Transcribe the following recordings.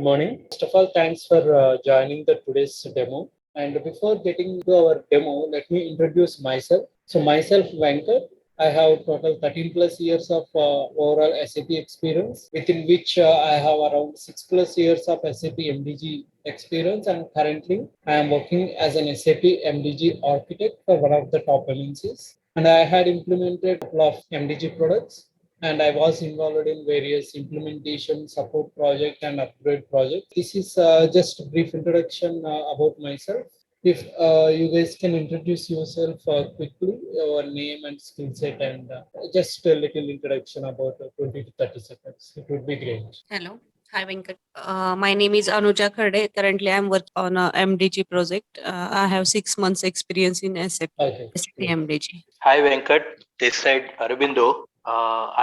morning. First of all, thanks for joining the today's demo. And before getting to our demo, let me introduce myself. So myself, Venkat. I have total 13 plus years of overall SAP experience, within which I have around 6 plus years of SAP MDG experience. And currently, I am working as an SAP MDG architect for one of the top MNCs. And I had implemented a couple of MDG products, and I was involved in various implementation, support project, and upgrade projects. This is just a brief introduction about myself. If you guys can introduce yourself quickly, your name and skill set, and just a little introduction about 20 to 30 seconds. It would be great. Hello. Hi, Venkat. My name is Anuja Khade. Currently, I'm working on a MDG project. I have 6 months experience in SAP, Okay. SAP MDG. Hi Venkat, this side Arabindo.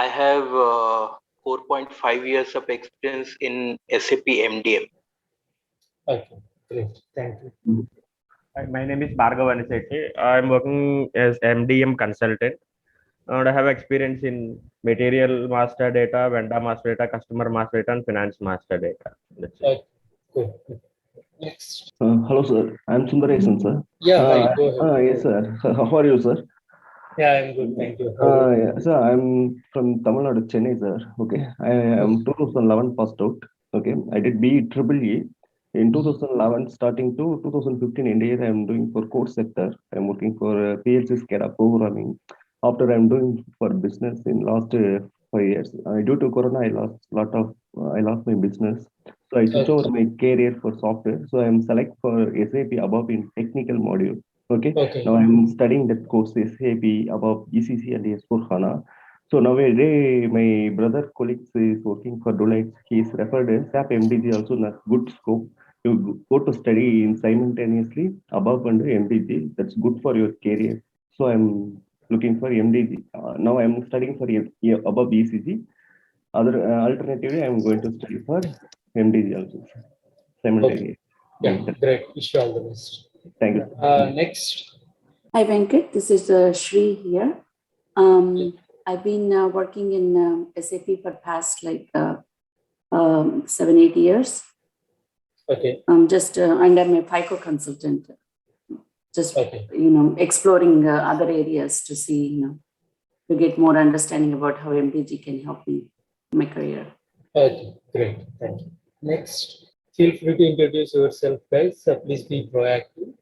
I have 4.5 years of experience in SAP MDM. Okay, great. Thank you. Hi, my name is Bhargav Anisetti. I'm working as MDM consultant, and I have experience in material master data, vendor master data, customer master data, and finance master data. That's it. Okay, good. Next. Hello, sir. I'm Sundaresan, sir. Yeah, hi, go ahead. Yes, sir. How are you, sir? Yeah, I'm good. Thank you. How are you? Yeah, sir, I'm from Tamil Nadu, Chennai, sir. Okay, I am 2011 passed out. Okay, I did BE Triple E. In 2011, starting to 2015 India, I am doing for core sector. I'm working for PLC SCADA programming. After I'm doing for business in last 5 years. Due to Corona, I lost my business. So I switched over my career for software. So I'm select for SAP above in technical module. Okay. Now I'm studying that course SAP above ECC and S4HANA. So nowadays my brother colleagues is working for Deloitte. He is referred as SAP MDG also in a good scope. You go to study in simultaneously above under MDG. That's good for your career. So I'm looking for MDG. Now I'm studying for above ECG. Other alternatively, I'm going to study for MDG also simultaneously. Yeah, great. Wish you all the best. Thank you. Next. Hi, Venkat. This is Shri here. I've been working in SAP for past 7-8 years. Okay. And I'm a FICO consultant. Just exploring other areas to see, to get more understanding about how MDG can help me in my career. Okay, great. Thank you. Next, feel free to introduce yourself, guys. Please be proactive.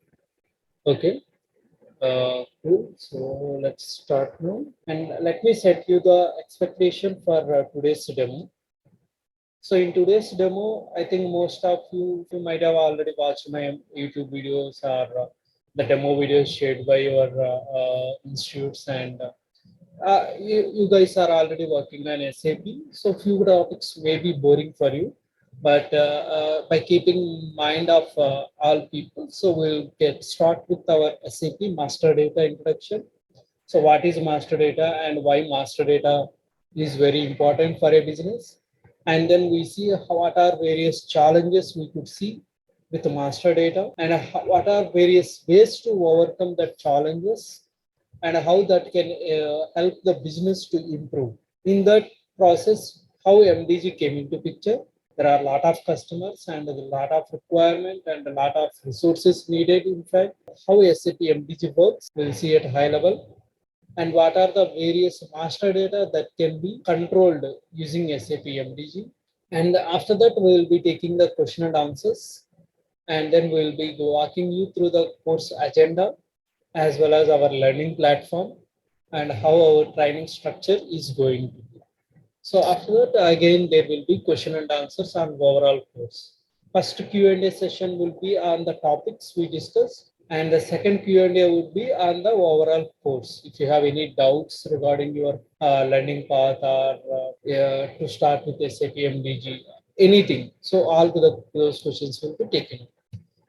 Okay. Cool. So let's start now. And let me set you the expectation for today's demo. So in today's demo, I think most of you might have already watched my YouTube videos or the demo videos shared by your institutes, and you guys are already working on SAP. So few topics may be boring for you, but by keeping in mind of all people, so we'll get start with our SAP master data introduction. So what is master data and why master data is very important for a business? And then we see what are various challenges we could see with the master data, and what are various ways to overcome the challenges, and how that can help the business to improve. In that process, how MDG came into picture. There are a lot of customers and a lot of requirement and a lot of resources needed. In fact, how SAP MDG works, we'll see at high level. And what are the various master data that can be controlled using SAP MDG. And after that, we will be taking the question and answers. And then we'll be walking you through the course agenda, as well as our learning platform and how our training structure is going to be. So after that, again, there will be question and answers on overall course. First Q&A session will be on the topics we discussed, and the second Q&A would be on the overall course. If you have any doubts regarding your learning path or to start with SAP MDG, anything. So all those questions will be taken.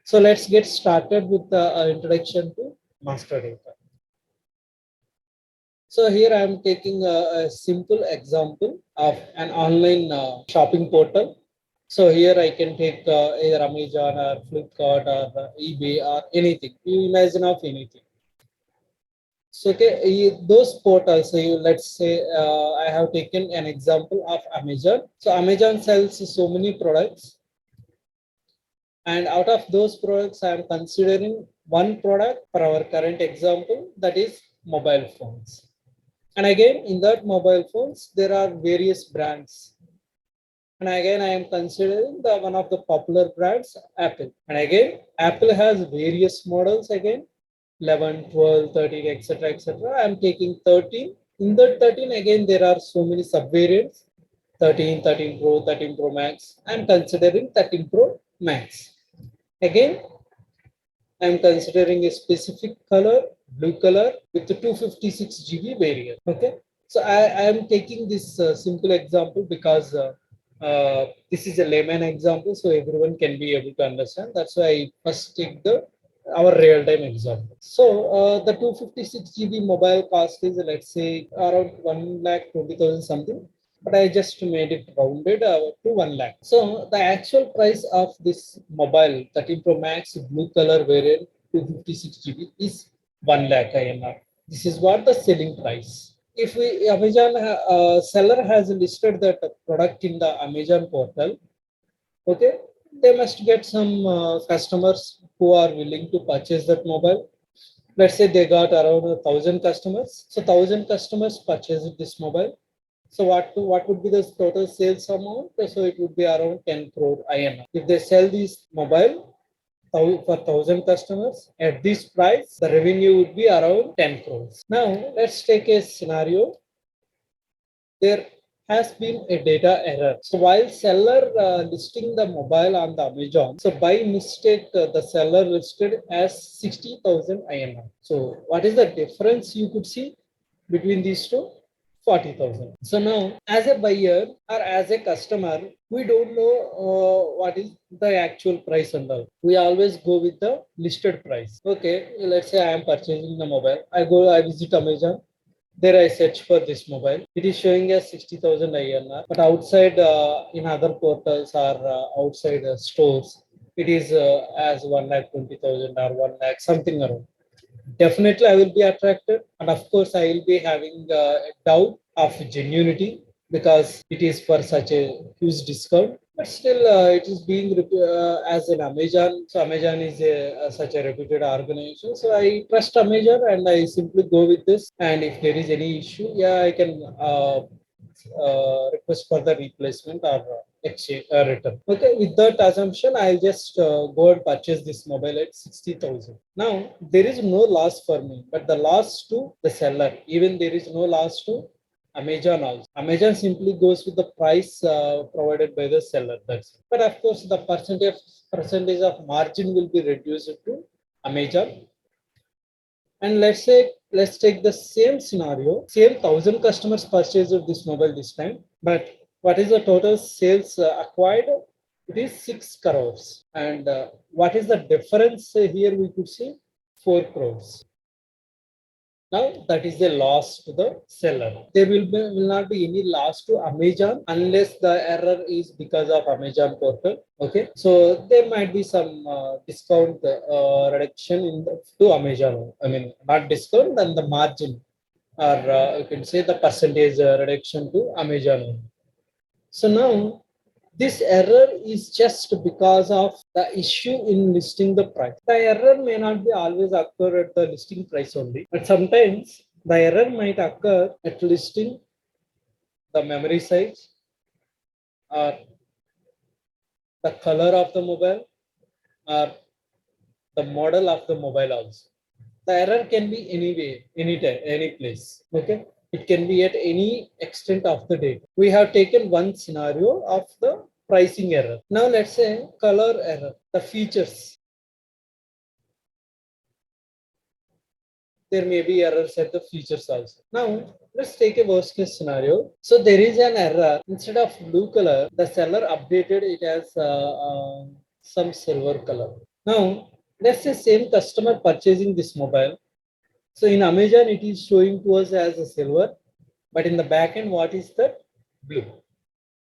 So let's get started with the introduction to master data. So here I am taking a simple example of an online shopping portal. So here I can take either Amazon or Flipkart or eBay or anything. You imagine of anything. So okay, those portals. So let's say I have taken an example of Amazon. So Amazon sells so many products, And out of those products, I am considering one product for our current example, that is mobile phones. And again, in that mobile phones, there are various brands. And again, I am considering the one of the popular brands, Apple. And again, Apple has various models again, 11, 12, 13, etc., etc. I am taking 13. In that 13, again, there are so many subvariants, 13, 13 Pro, 13 Pro Max. I am considering 13 Pro Max. Again, I am considering a specific color, blue color with the 256 GB variant. Okay. So I am taking this simple example because this is a layman example, so everyone can be able to understand. That's why I first take the our real-time example. So the 256 GB mobile cost is, let's say, around 1,20,000 something, but I just made it rounded to 1 lakh. So the actual price of this mobile 13 Pro Max blue color variant 256 GB is 1 lakh INR. This is what the selling price. If we Amazon seller has listed that product in the Amazon portal, okay, they must get some customers who are willing to purchase that mobile. Let's say they got around 1,000 customers. So 1,000 customers purchased this mobile. So what would be the total sales amount? So it would be around 10 crore INR. If they sell this mobile for 1,000 customers at this price, the revenue would be around 10 crores. Now let's take a scenario. There has been a data error. So while seller listing the mobile on the Amazon, so by mistake the seller listed as 60,000 INR. So what is the difference you could see between these two? 40,000. So now, as a buyer or as a customer, we don't know what is the actual price and all. We always go with the listed price. Okay, let's say I am purchasing the mobile. I visit Amazon. There I search for this mobile. It is showing as 60,000 INR, but outside in other portals or outside stores, it is as 1,20,000 or 1 lakh something around. Definitely I will be attracted, and of course I will be having a doubt of genuinity because it is for such a huge discount. But still, it is being as an Amazon. So Amazon is such a reputed organization. So I trust Amazon and I simply go with this. And if there is any issue, yeah, I can request for the replacement or exchange return. Okay, with that assumption, I'll just go and purchase this mobile at 60,000. Now there is no loss for me, but the loss to the seller. Even there is no loss to Amazon also. Amazon simply goes with the price provided by the seller. That's it. But of course, the percentage of margin will be reduced to Amazon. And let's take the same scenario. Same 1,000 customers purchased this mobile this time, but what is the total sales acquired? It is 6 crores. And what is the difference here? We could see 4 crores. Now that is a loss to the seller. There will not be any loss to Amazon unless the error is because of Amazon portal. Okay, so there might be some discount reduction to Amazon. I mean, not discount, then the margin, or you can say the percentage reduction to Amazon. So now this error is just because of the issue in listing the price. The error may not be always occur at the listing price only, but sometimes the error might occur at listing the memory size or the color of the mobile or the model of the mobile also. The error can be anywhere, anytime, any place. Okay. It can be at any extent of the data. We have taken one scenario of the pricing error. Now let's say color error, the features. There may be errors at the features also. Now let's take a worst case scenario. So there is an error. Instead of blue color, the seller updated it as some silver color. Now let's say same customer purchasing this mobile. So in Amazon, it is showing to us as a silver, but in the back end, what is that? Blue.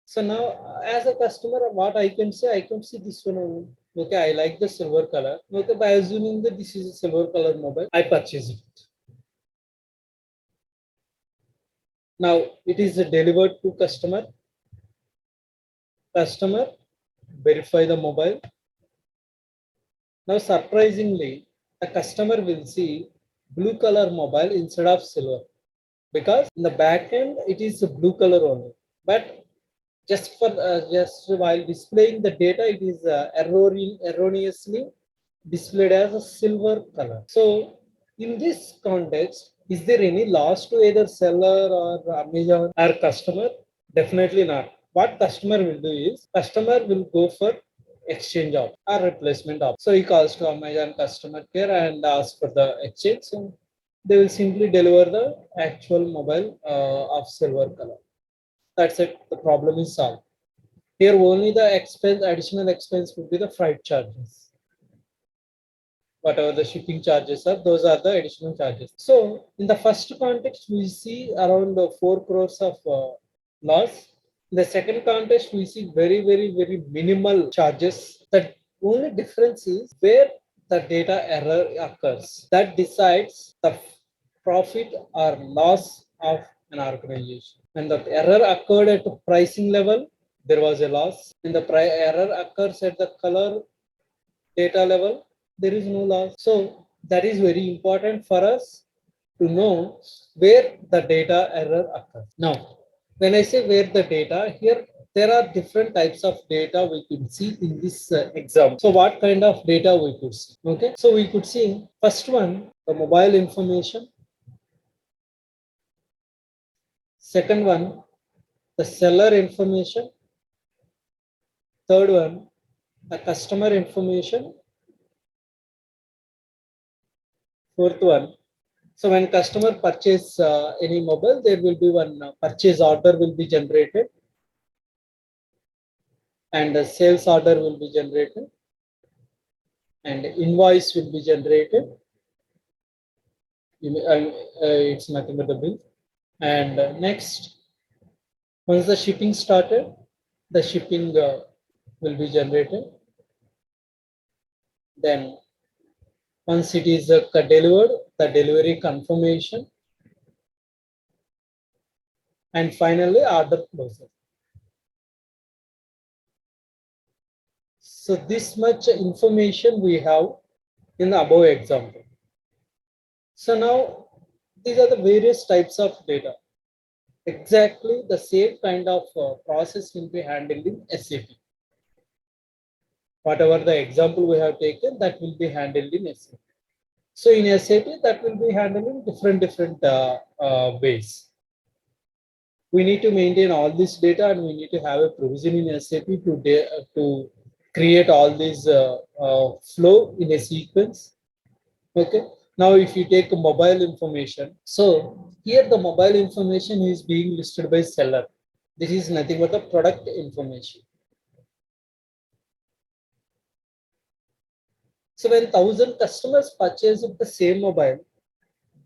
So now, as a customer, what I can say, I can see this one. Okay, I like the silver color. Okay, by assuming that this is a silver color mobile, I purchase it. Now it is delivered to customer. Customer verify the mobile. Now, surprisingly, the customer will see blue color mobile instead of silver because in the back end it is a blue color only. But just while displaying the data, it is erroneously displayed as a silver color. So, in this context, is there any loss to either seller or Amazon or customer? Definitely not. What customer will do is customer will go for exchange of or replacement of. So he calls to Amazon customer care and asks for the exchange. So they will simply deliver the actual mobile of silver color. That's it. The problem is solved. Here only the additional expense would be the freight charges. Whatever the shipping charges are, those are the additional charges. So in the first context, we see around 4 crores of loss. In the second context, we see very minimal charges. The only difference is where the data error occurs. That decides the profit or loss of an organization. When the error occurred at the pricing level, there was a loss. When the error occurs at the color data level, there is no loss. So that is very important for us to know where the data error occurs. Now, when I say where the data, here there are different types of data we could see in this example. So what kind of data we could see? Okay, so we could see first one, the mobile information. Second one, the seller information. Third one, the customer information. Fourth one, so when customer purchase any mobile, there will be one purchase order will be generated and a sales order will be generated and invoice will be generated. It's nothing but the bill. And next, once the shipping started, the shipping will be generated. Then once it is delivered, the delivery confirmation. And finally, order closure. So this much information we have in the above example. So now these are the various types of data. Exactly the same kind of process will be handled in SAP. Whatever the example we have taken, that will be handled in SAP. So in SAP, that will be handled in different ways. We need to maintain all this data and we need to have a provision in SAP to create all these flow in a sequence. Okay. Now, if you take mobile information, so here the mobile information is being listed by seller. This is nothing but the product information. So when 1,000 customers purchase the same mobile,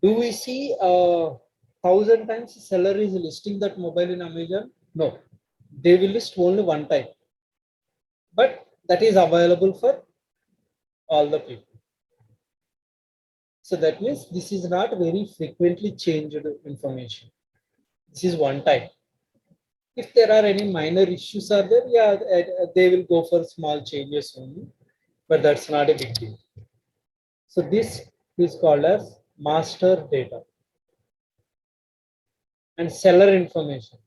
do we see 1,000 times seller is listing that mobile in Amazon? No, they will list only one time, but that is available for all the people. So that means this is not very frequently changed information. This is one time. If there are any minor issues are there, yeah, they will go for small changes only, but that's not a big deal. So this is called as master data and seller information.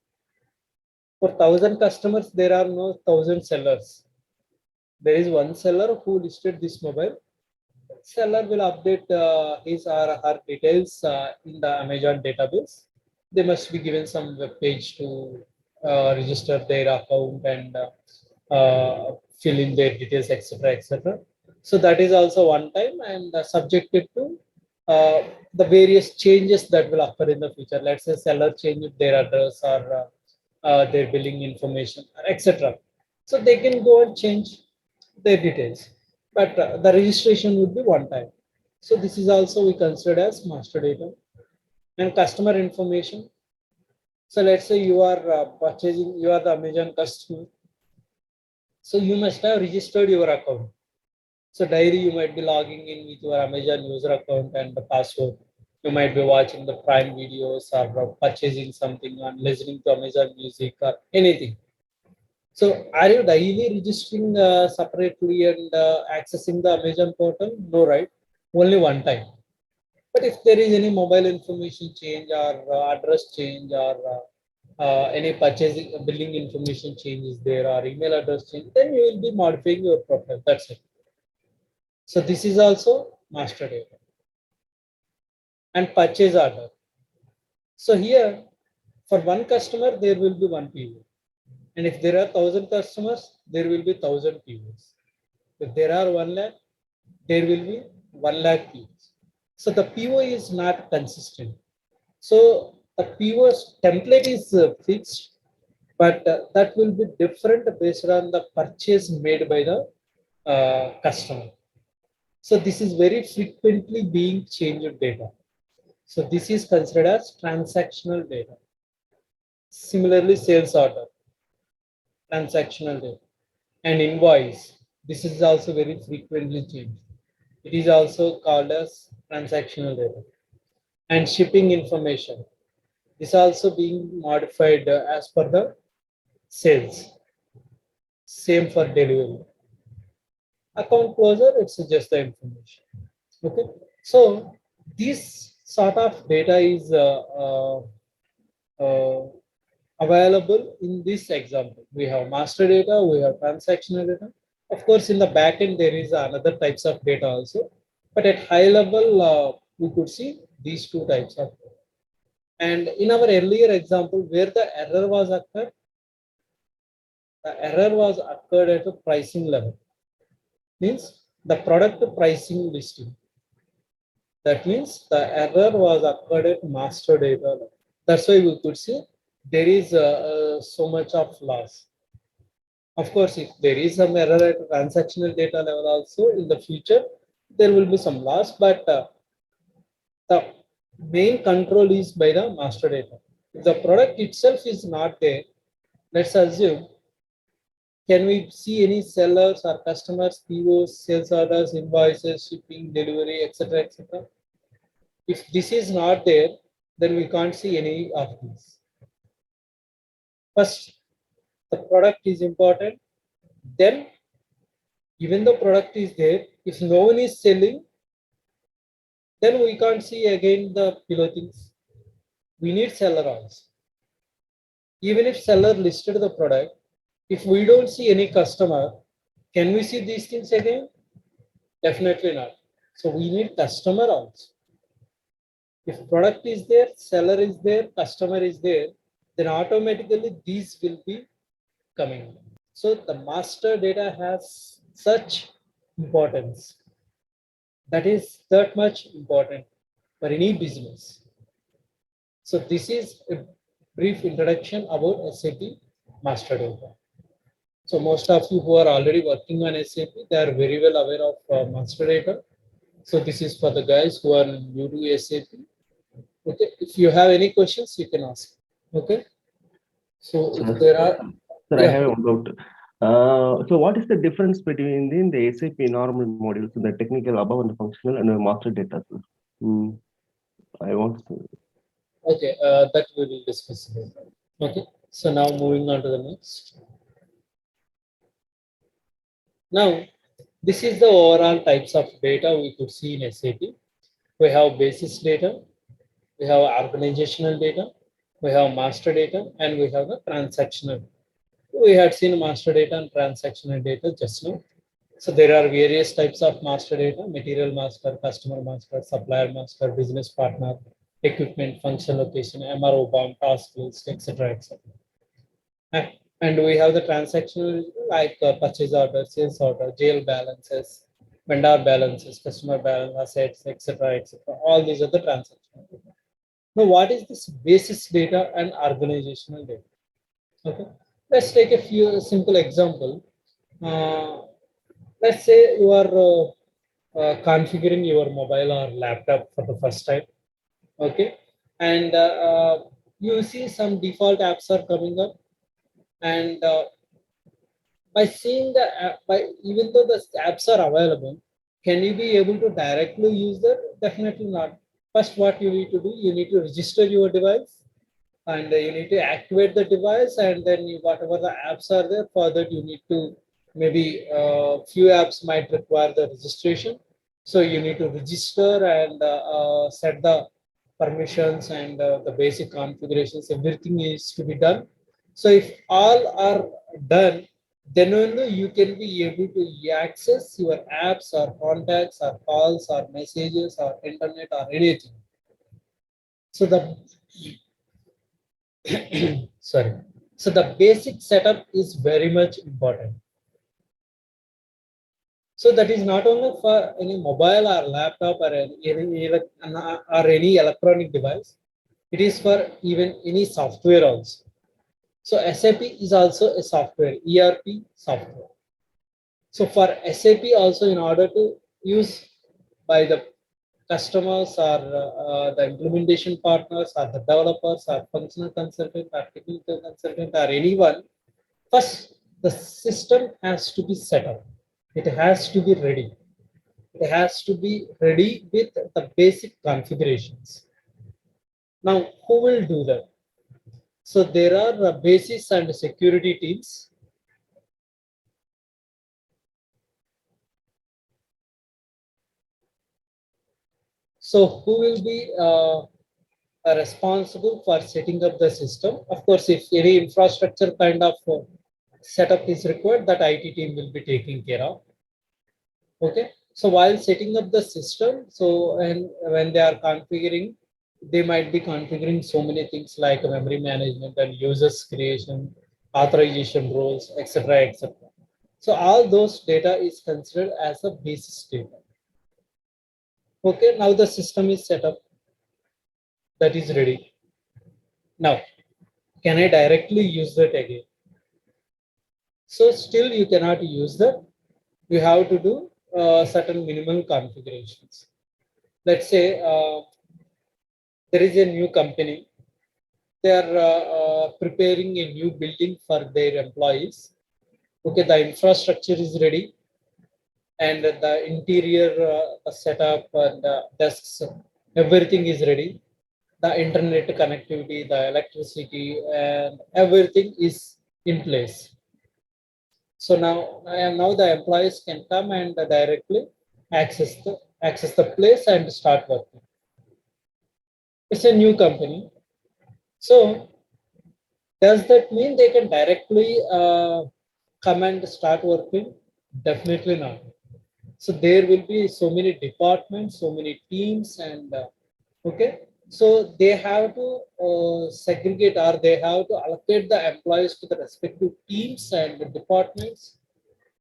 For 1,000 customers, there are no 1,000 sellers. There is one seller who listed this mobile. Seller will update his or her details in the Amazon database. They must be given some web page to register their account and fill in their details, etc., etc. So that is also one time and subjected to the various changes that will occur in the future. Let's say seller changed their address or their billing information, etc. So they can go and change their details, but the registration would be one time. So this is also we consider as master data and customer information. So let's say you are purchasing, you are the Amazon customer. So you must have registered your account. So daily you might be logging in with your Amazon user account and the password. You might be watching the Prime videos or purchasing something and listening to Amazon music or anything. So are you daily registering separately and accessing the Amazon portal? No, right? Only one time. But if there is any mobile information change or address change or any purchasing billing information change is there or email address change, then you will be modifying your profile. That's it. So this is also master data and purchase order. So here for one customer, there will be one PO. And if there are 1,000 customers, there will be 1,000 POs. If there are 1 lakh, there will be 1 lakh POs. So the PO is not consistent. So the PO's template is fixed, but that will be different based on the purchase made by the customer. So this is very frequently being changed data. So this is considered as transactional data. Similarly, sales order, transactional data, and invoice. This is also very frequently changed. It is also called as transactional data. And shipping information is also being modified as per the sales. Same for delivery. Account closure, it's just the information. Okay. So this sort of data is available in this example. We have master data, we have transactional data. Of course, in the backend, there is another types of data also. But at high level, we could see these two types of data. And in our earlier example, where the error was occurred, the error was occurred at a pricing level. Means the product pricing listing. That means the error was occurred at master data level. That's why we could see there is so much of loss. Of course, if there is some error at transactional data level also in the future, there will be some loss, but the main control is by the master data. If the product itself is not there, let's assume, can we see any sellers or customers, POs, sales orders, invoices, shipping, delivery, etc., etc.? If this is not there, then we can't see any of these. First, the product is important. Then, even the product is there, if no one is selling, then we can't see again the below things. We need seller also. Even if seller listed the product, if we don't see any customer, can we see these things again? Definitely not. So we need customer also. If product is there, seller is there, customer is there, then automatically these will be coming. So the master data has such importance. That is that much important for any business. So this is a brief introduction about SAP master data. So most of you who are already working on SAP, they are very well aware of master data. So this is for the guys who are new to SAP. Okay, if you have any questions, you can ask. Okay. So if there are, sir, I have one doubt. So what is the difference between the SAP normal modules, the technical above and the functional and the master data? I want to. Okay, that we will discuss later. Okay, so now moving on to the next. Now, this is the overall types of data we could see in SAP. We have basis data, we have organizational data, we have master data, and we have the transactional. We had seen master data and transactional data just now. So there are various types of master data: material master, customer master, supplier master, business partner, equipment, function location, MRO bound, task list, etc., etc. And we have the transactional like purchase order, sales order, jail balances, vendor balances, customer balance, assets, etc., etc. All these are the transactional data. Now, what is this basis data and organizational data? Okay, let's take a few simple example. Let's say you are configuring your mobile or laptop for the first time. Okay, and you see some default apps are coming up, and by seeing the app, by even though the apps are available, can you be able to directly use that? Definitely not. First, what you need to do, you need to register your device. and you need to activate the device, and then whatever the apps are there, for that you need to maybe few apps might require the registration. So you need to register and set the permissions and the basic configurations. Everything is to be done. So if all are done, then only you can be able to access your apps or contacts or calls or messages or internet or anything. So the sorry. So the basic setup is very much important. So that is not only for any mobile or laptop or any electronic device. It is for even any software also. So SAP is also a software, ERP software. So for SAP also, in order to use by the customers or the implementation partners or the developers or functional consultant or technical consultant or anyone, first the system has to be set up. It has to be ready. It has to be ready with the basic configurations. Now, who will do that? So there are basis and security teams. So who will be responsible for setting up the system? Of course, if any infrastructure kind of setup is required, that IT team will be taking care of. Okay. So while setting up the system, so and when they are configuring, they might be configuring so many things like memory management and users creation, authorization roles, etc., etc. So all those data is considered as a basis data. Okay, now the system is set up, that is ready. Now, can I directly use that again? So still you cannot use that. You have to do certain minimal configurations. Let's say there is a new company. They are preparing a new building for their employees. Okay, the infrastructure is ready, and the interior setup and the desks, everything is ready. The internet connectivity, the electricity, and everything is in place. So now the employees can come and directly access the place and start working. It's a new company. So does that mean they can directly come and start working? Definitely not. So there will be so many departments, so many teams, and okay. So they have to segregate, or they have to allocate the employees to the respective teams and the departments,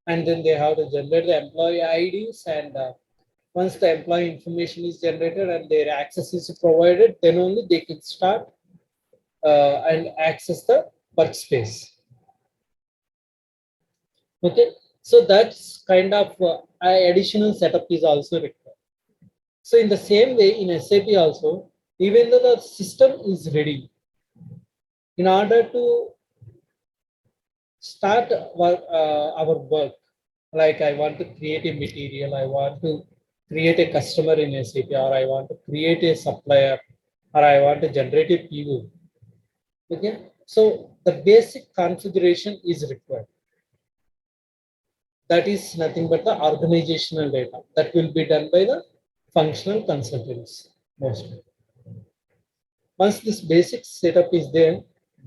and then they have to generate the employee IDs. And once the employee information is generated and their access is provided, then only they can start and access the workspace. Okay, so that's kind of additional setup is also required. So in the same way, in SAP also, even though the system is ready, in order to start our work, like I want to create a material, I want to create a customer in SAP, or I want to create a supplier, or I want to generate a PO. Okay, so the basic configuration is required. That is nothing but the organizational data that will be done by the functional consultants mostly. Once this basic setup is there,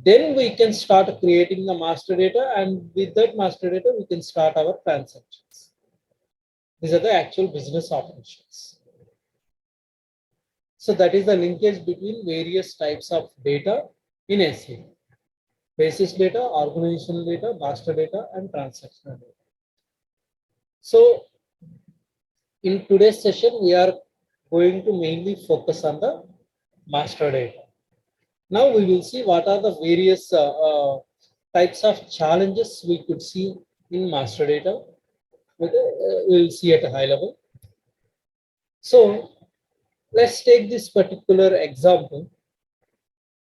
then we can start creating the master data, and with that master data, we can start our transactions. These are the actual business operations. So that is the linkage between various types of data in SAP. Basis data, organizational data, master data, and transactional data. So in today's session, we are going to mainly focus on the master data. Now we will see what are the various types of challenges we could see in master data. Okay, we'll see at a high level. So let's take this particular example.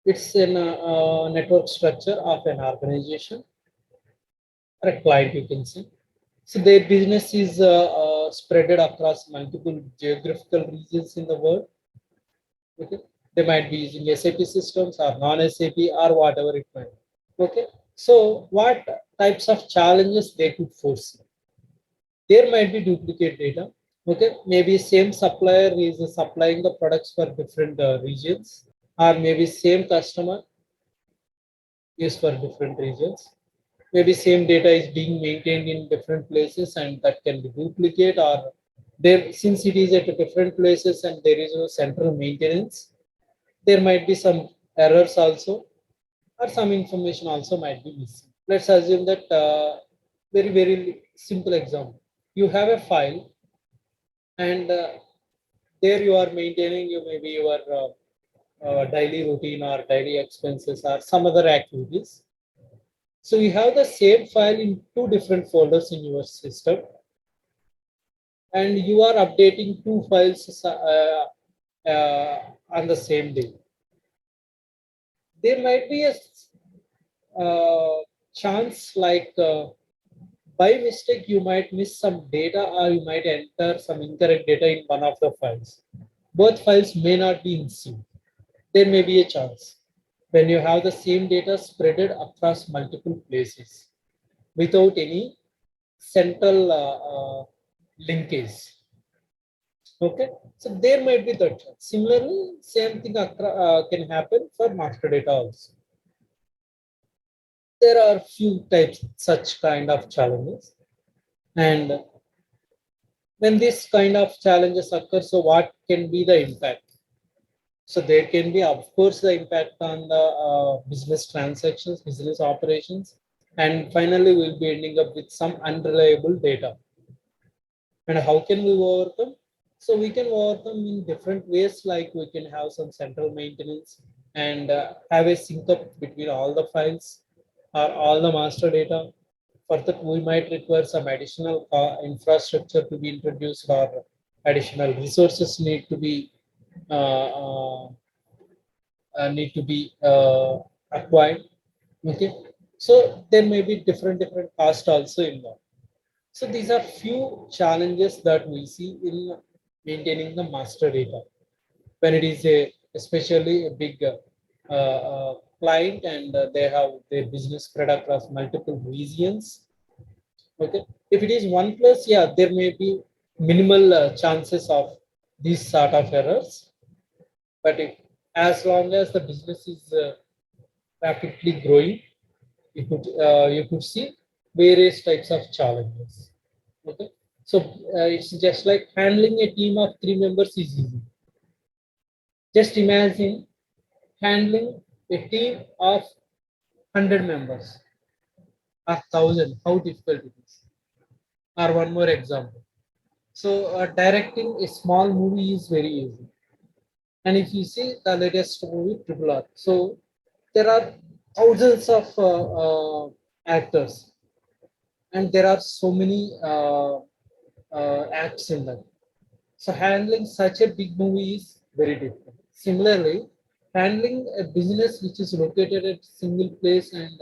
It's in a network structure of an organization or a client, you can see. So their business is spread across multiple geographical regions in the world. Okay. They might be using SAP systems or non-SAP or whatever it might be. Okay. So what types of challenges they could foresee? There might be duplicate data. Okay. Maybe same supplier is supplying the products for different regions, or maybe same customer is for different regions. Maybe same data is being maintained in different places and that can be duplicate, or there, since it is at different places and there is no central maintenance, there might be some errors also, or some information also might be missing. Let's assume that very simple example. You have a file and there you are maintaining you maybe your daily routine or daily expenses or some other activities. So you have the same file in two different folders in your system, and you are updating two files on the same day. There might be a chance like by mistake you might miss some data or you might enter some incorrect data in one of the files. Both files may not be in sync. There may be a chance when you have the same data spreaded across multiple places without any central linkage. Okay, so there might be that. Similarly, same thing can happen for master data also. There are few types such kind of challenges, and when this kind of challenges occur, so what can be the impact? So there can be, of course, the impact on the business transactions, business operations, and finally we'll be ending up with some unreliable data. And how can we overcome? So we can overcome in different ways, like we can have some central maintenance and have a sync up between all the files or all the master data. For that, we might require some additional infrastructure to be introduced, or additional resources uh, need to be acquired. Okay, so there may be different cost also involved. So these are few challenges that we see in maintaining the master data when it is especially a big client and they have their business spread across multiple regions. Okay, if it is one place, yeah, there may be minimal chances of these sort of errors. But if, as long as the business is rapidly growing, you could see various types of challenges. Okay, so it's just like handling a team of 3 members is easy. Just imagine handling a team of 100 members or 1,000. How difficult it is. Or one more example. So directing a small movie is very easy. And if you see the latest movie, Triple R, so there are thousands of actors, and there are so many acts in them. So handling such a big movie is very difficult. Similarly, handling a business which is located at single place and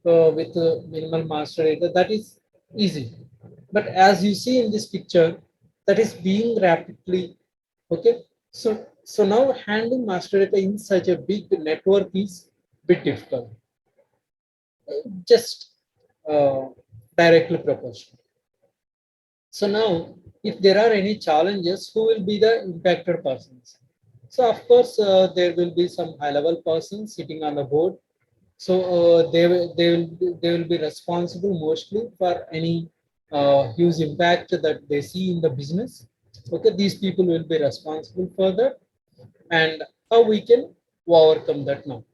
with minimal master data, that is easy. But as you see in this picture, that is being rapidly, okay. So now handling master data in such a big network is bit difficult. Just directly proportional. So now, if there are any challenges, who will be the impacted persons? So of course, there will be some high-level persons sitting on the board. So they will be responsible mostly for any huge impact that they see in the business. Okay, these people will be responsible for that, and how we can overcome that now.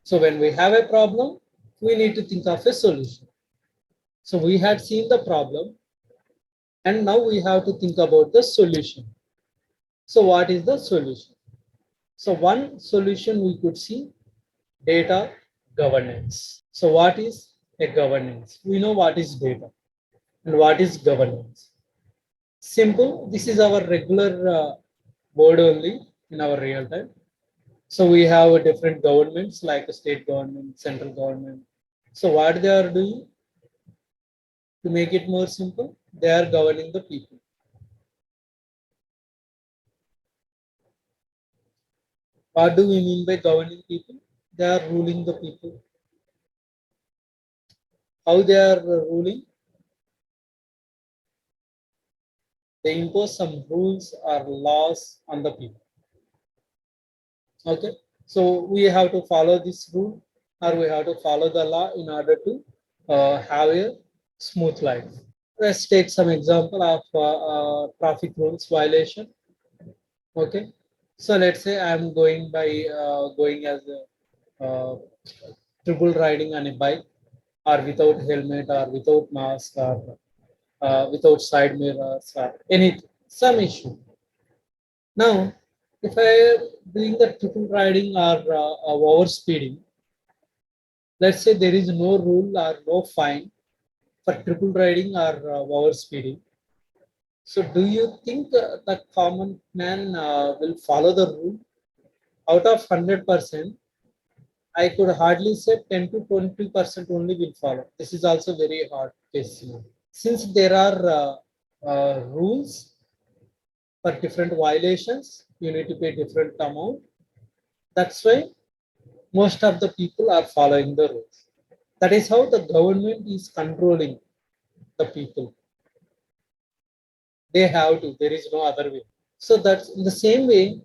So when we have a problem, we need to think of a solution. So we had seen the problem, and now we have to think about the solution. So what is the solution? So one solution we could see, data governance. So what is a governance? We know what is data and what is governance. Simple, this is our regular word only in our real time. So we have different governments like state government, central government. So what they are doing, to make it more simple, they are governing the people. What do we mean by governing people? They are ruling the people. How they are ruling? They impose some rules or laws on the people. Okay, so we have to follow this rule or we have to follow the law in order to have a smooth life. Let's take some example of traffic rules violation. Okay, so let's say I'm going going as a triple riding on a bike, or without helmet, or without mask, or without side mirrors, or anything, some issue. Now, if I am doing the triple riding or over speeding, let's say there is no rule or no fine for triple riding or over speeding. So, do you think the common man will follow the rule? Out of 100%, I could hardly say 10 to 20% only will follow. This is also very hard case. Since there are rules for different violations, you need to pay different amount. That's why most of the people are following the rules. That is how the government is controlling the people. They have to, there is no other way. So that's in the same way,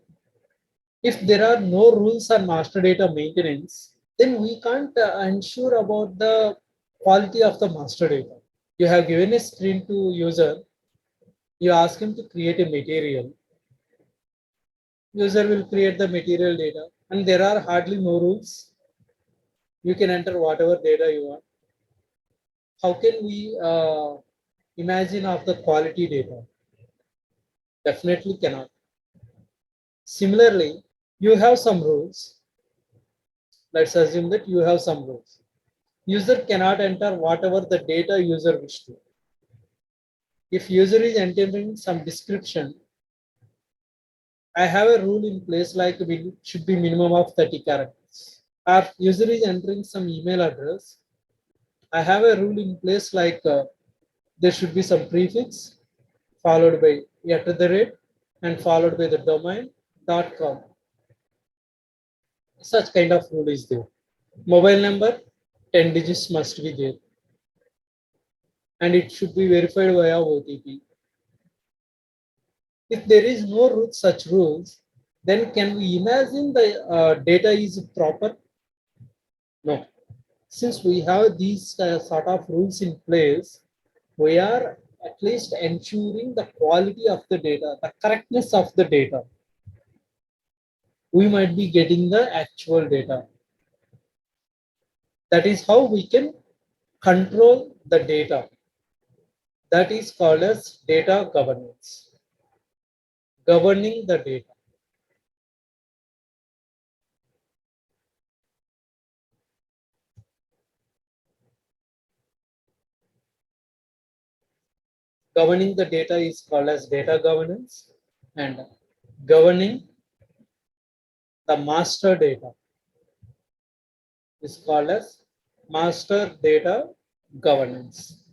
if there are no rules on master data maintenance, then we can't ensure about the quality of the master data. You have given a screen to user, you ask him to create a material. User will create the material data, and there are hardly no rules. You can enter whatever data you want. How can we imagine of the quality data? Definitely cannot. Similarly, you have some rules. Let's assume that you have some rules. User cannot enter whatever the data user wish to. If user is entering some description, I have a rule in place like it should be minimum of 30 characters. If user is entering some email address, I have a rule in place like there should be some prefix followed by @ and followed by the domain.com. Such kind of rule is there. Mobile number, 10 digits must be there. And it should be verified via OTP. If there is no such rules, then can we imagine the data is proper? No. Since we have these sort of rules in place, we are at least ensuring the quality of the data, the correctness of the data. We might be getting the actual data. That is how we can control the data. That is called as data governance. Governing the data. Governing the data is called as data governance, and governing the master data is called as master data governance.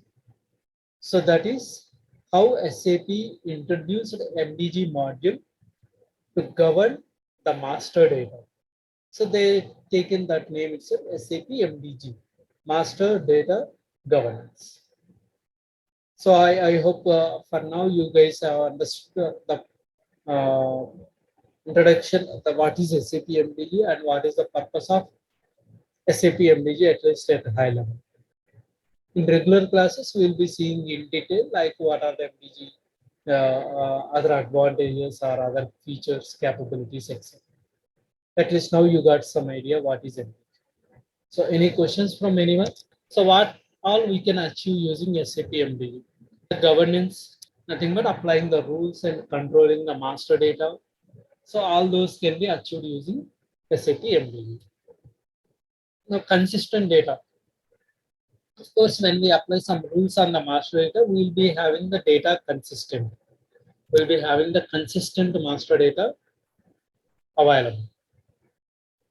So that is how SAP introduced MDG module to govern the master data. So they taken that name itself, SAP MDG, Master Data Governance. So I hope for now you guys have understood the introduction of what is SAP MDG and what is the purpose of SAP MDG, at least at high level. In regular classes, we will be seeing in detail like what are the MDG other advantages or other features, capabilities, etc. At least now you got some idea what is MDG. So any questions from anyone? So what all we can achieve using SAP MDG? The governance, nothing but applying the rules and controlling the master data. So all those can be achieved using SAP MDG. Now consistent data. Of course, when we apply some rules on the master data, we will be having the data consistent. We will be having the consistent master data available.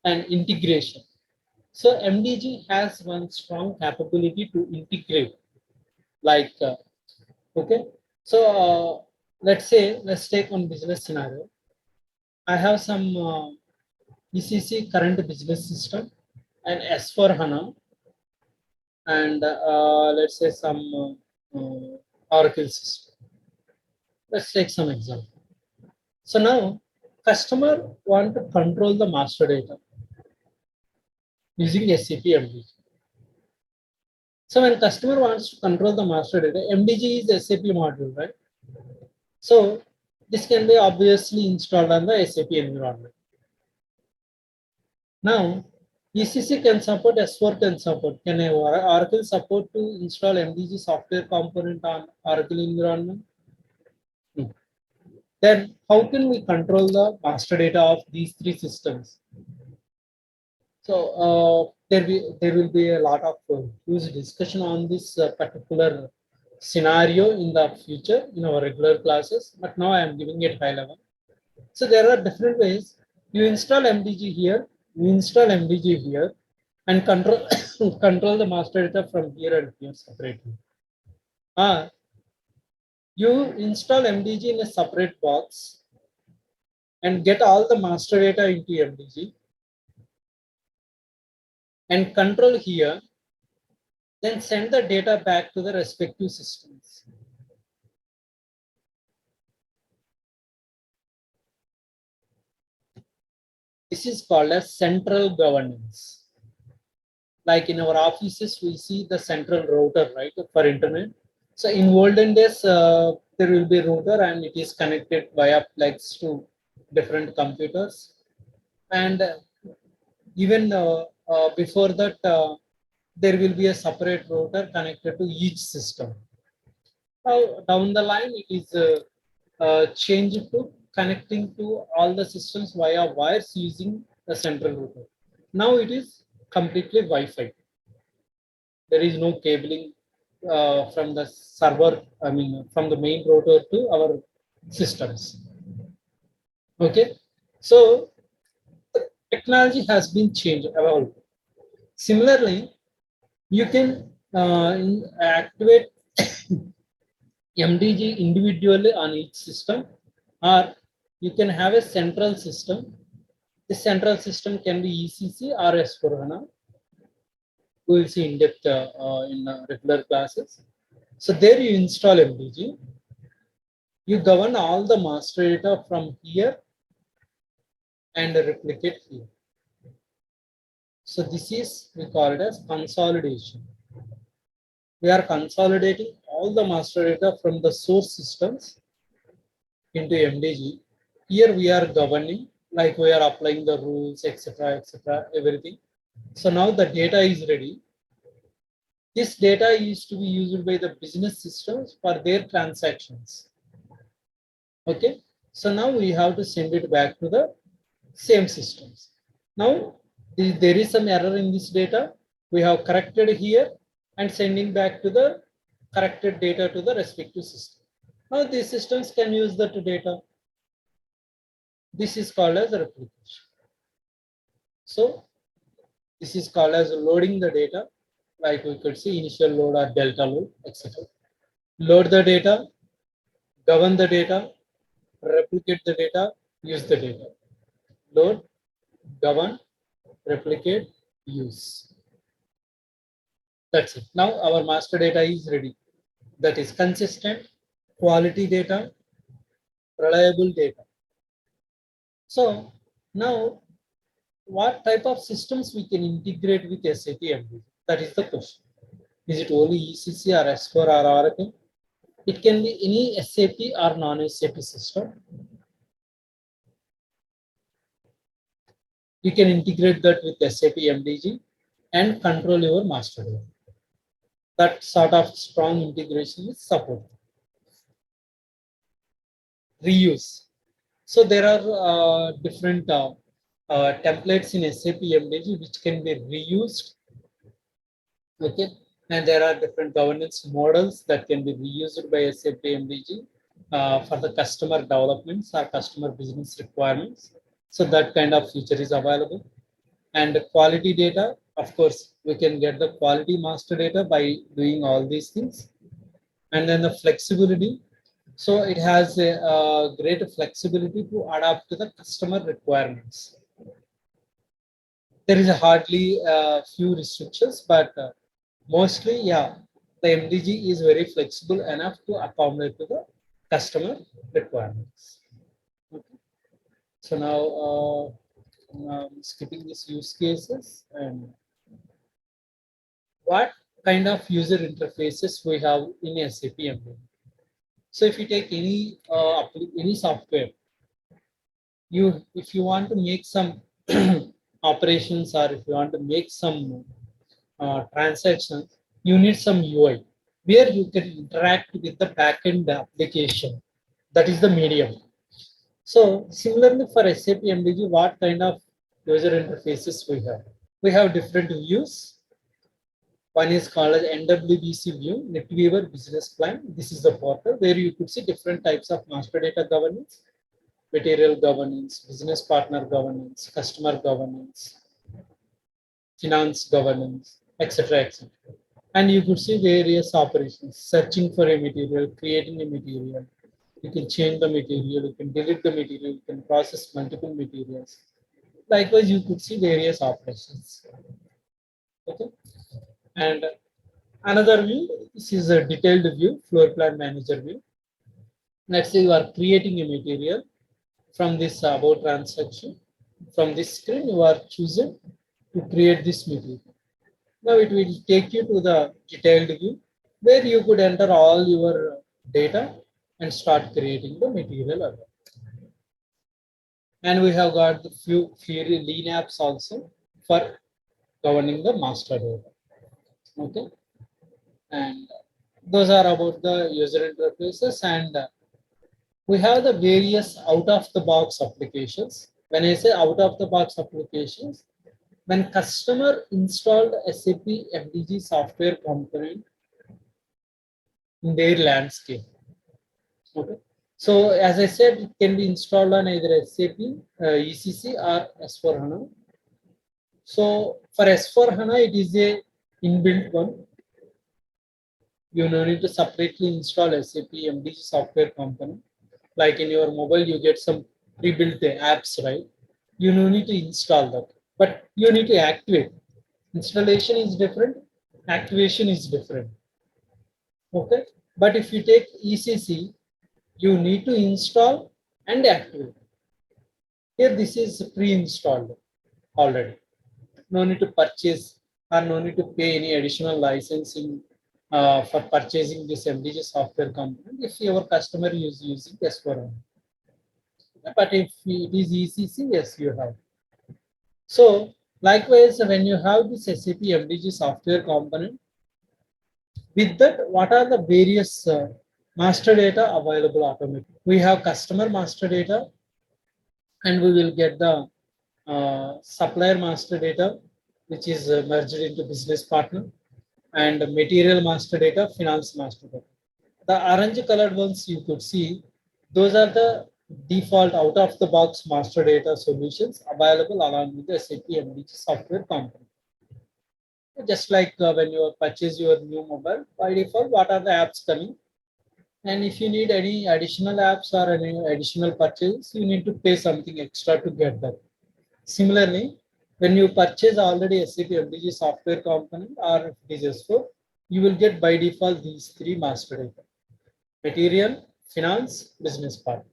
And integration. So MDG has one strong capability to integrate. Like, okay, so let's take one business scenario. I have some ECC current business system, and S4 HANA, and let's say some Oracle system. Let's take some example. So now customer want to control the master data using SAP MDG. So when customer wants to control the master data, MDG is SAP module, right? So this can be obviously installed on the SAP environment. Now ECC can support, S4 can support. Can Oracle support to install MDG software component on Oracle environment? No. Then how can we control the master data of these three systems? So there will be a lot of huge discussion on this particular scenario in the future in our regular classes, but now I am giving it high level. So there are different ways. You install MDG here, you install MDG here, and control control the master data from here and here separately. You install MDG in a separate box and get all the master data into MDG and control here, then send the data back to the respective systems. This is called as central governance. Like in our offices, we see the central router, right, for internet. So in olden days, there will be router and it is connected via plugs to different computers. And even before that, there will be a separate router connected to each system. Now down the line, it is changed to connecting to all the systems via wires using the central router. Now it is completely Wi-Fi. There is no cabling from the server, I mean, from the main router to our systems. Okay, so the technology has been changed, evolved. Similarly, you can activate MDG individually on each system, or you can have a central system. The central system can be ECC or S4 HANA. We will see in depth in regular classes. So there you install MDG. You govern all the master data from here and replicate here. So this is, we call it as consolidation. We are consolidating all the master data from the source systems into MDG. Here we are governing, like we are applying the rules, etc., everything. So now the data is ready. This data used to be used by the business systems for their transactions. Okay, so now we have to send it back to the same systems. Now there is some error in this data. We have corrected here and sending back to the corrected data to the respective system. Now these systems can use that data. This is called as replication. So this is called as loading the data. Like we could see initial load or delta load, etc. Load the data, govern the data, replicate the data, use the data. Load, govern, replicate, use. That's it. Now our master data is ready. That is consistent, quality data, reliable data. So now what type of systems we can integrate with SAP MDG? That is the question. Is it only ECC or S4 or Oracle? It can be any SAP or non-SAP system. You can integrate that with SAP MDG and control your master data. That sort of strong integration is supported. Reuse. So there are different templates in SAP MDG which can be reused. Okay, and there are different governance models that can be reused by SAP MDG for the customer developments or customer business requirements. So that kind of feature is available. And the quality data, of course, we can get the quality master data by doing all these things. And then the flexibility. So it has a great flexibility to adapt to the customer requirements. there is hardly a few restrictions, but mostly, yeah, the MDG is very flexible enough to accommodate to the customer requirements. Okay. So now skipping these use cases, and what kind of user interfaces we have in SAP MDG. So if you take any software, if you want to make some operations, or if you want to make some transactions, you need some UI where you can interact with the backend application. That is the medium. So similarly for SAP MDG, what kind of user interfaces we have? We have different views. One is called as NWBC view, NetWeaver Business Plan. This is the portal where you could see different types of master data governance, material governance, business partner governance, customer governance, finance governance, etc., etc. And you could see various operations, searching for a material, creating a material. You can change the material, you can delete the material, you can process multiple materials. Likewise, you could see various operations. Okay. And another view, this is a detailed view, floor plan manager view. Let's say you are creating a material from this about transaction. From this screen, you are choosing to create this material. Now it will take you to the detailed view where you could enter all your data and start creating the material. And we have got the few lean apps also for governing the master data. Okay. And those are about the user interfaces, and we have the various out of the box applications. When I say out of the box applications, when customer installed SAP MDG software component in their landscape. Okay. So as I said, it can be installed on either SAP, ECC or S4HANA. So for S4HANA, it is a inbuilt one. You no need to separately install SAP MDG software component. Like in your mobile, you get some pre-built apps, right? You no need to install that, but you need to activate. Installation is different, activation is different. Okay, but if you take ECC, you need to install and activate. Here, this is pre-installed already. No need to purchase or no need to pay any additional licensing for purchasing this MDG software component if your customer is using S4HANA. But if it is ECC, yes, you have. So likewise, when you have this SAP MDG software component, with that, what are the various master data available automatically? We have customer master data, and we will get the supplier master data, which is merged into business partner, and material master data, finance master data. The orange colored ones you could see, those are the default out of the box master data solutions available along with the SAP MDG software component. Just like when you purchase your new mobile, by default, what are the apps coming? And if you need any additional apps or any additional purchases, you need to pay something extra to get that. Similarly, when you purchase already SAP MDG software component or if it is S4, you will get by default these three master data: material, finance, business partner.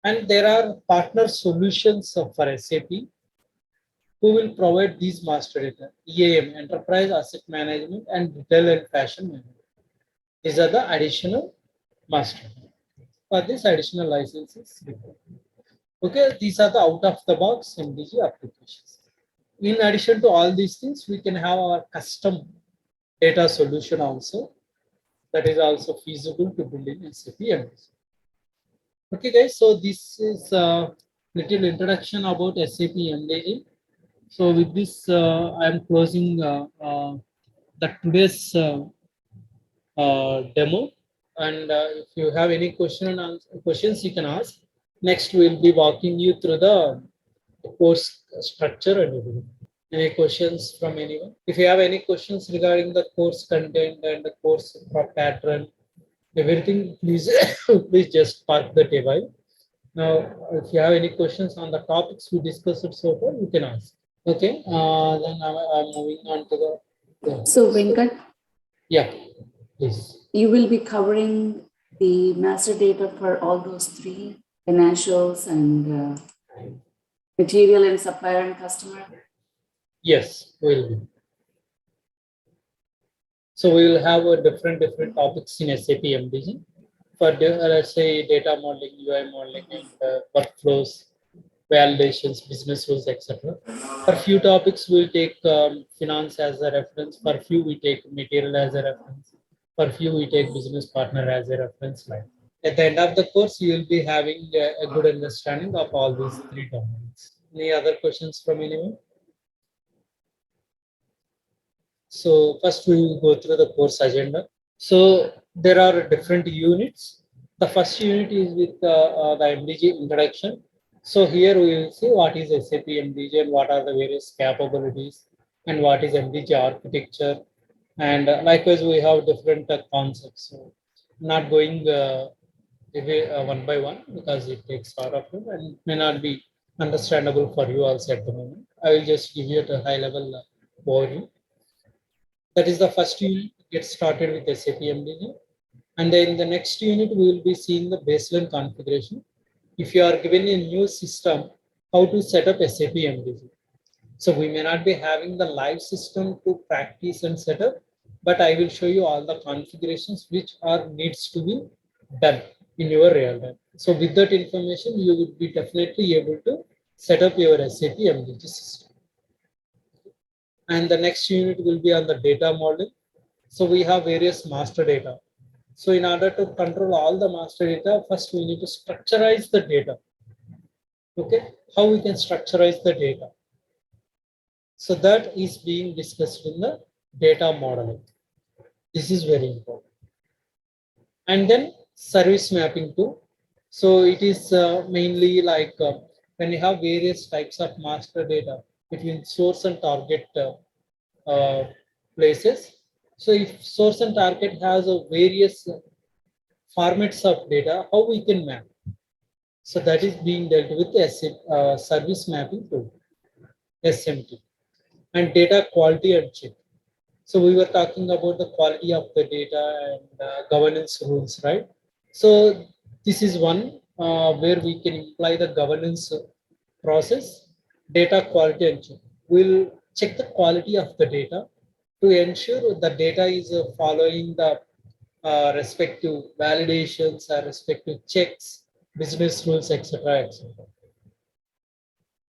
And there are partner solutions for SAP who will provide these master data: EAM, Enterprise Asset Management, and Retail and Fashion Management. These are the additional master data. For this additional licenses required. Okay, these are the out of the box MDG applications. In addition to all these things, we can have our custom data solution also. That is also feasible to build in SAP MDG. Okay, guys. So this is a little introduction about SAP MDG. So with this, I am closing the today's demo. And if you have any questions, you can ask. Next, we'll be walking you through the course structure and everything. Any questions from anyone? If you have any questions regarding the course content and the course pattern, everything, please please just park the table. Now, if you have any questions on the topics we discussed so far, you can ask. Okay, then I'm moving on to the. Yeah. So Venkat, Yeah, please. you will be covering the master data for all those three financials and material and supplier and customer. Yes, will be. So we will have a different topics in SAP MDG for let's say data modeling, UI modeling, and workflows, validations, business rules, etc. For few topics, we'll take finance as a reference. For few, we take material as a reference. For few, we take business partner as a reference line. At the end of the course, you will be having a good understanding of all these three domains. Any other questions from anyone? So first we will go through the course agenda. So there are different units. The first unit is with the MDG introduction. So here we will see what is SAP MDG and what are the various capabilities and what is MDG architecture. And likewise, we have different concepts. So not going one by one because it takes a lot of time and may not be understandable for you also at the moment. I will just give you at a high level overview. That is the first unit. Get started with SAP MDG. And then in the next unit, we will be seeing the baseline configuration. If you are given a new system, how to set up SAP MDG. So we may not be having the live system to practice and set up, but I will show you all the configurations which are needs to be done in your real time. So with that information, you will be definitely able to set up your SAP MDG system. And the next unit will be on the data model. So we have various master data. So in order to control all the master data, first we need to structureize the data. Okay, how we can structureize the data? So that is being discussed in the data modeling. This is very important. And then service mapping too. So it is mainly like when you have various types of master data between source and target places. So if source and target has a various formats of data, how we can map. So that is being dealt with service mapping tool, SMT, and data quality and check. So we were talking about the quality of the data and governance rules, right? So this is one where we can imply the governance process, data quality and check. We'll check the quality of the data to ensure the data is following the respective validations, respective checks, business rules, etc., etc.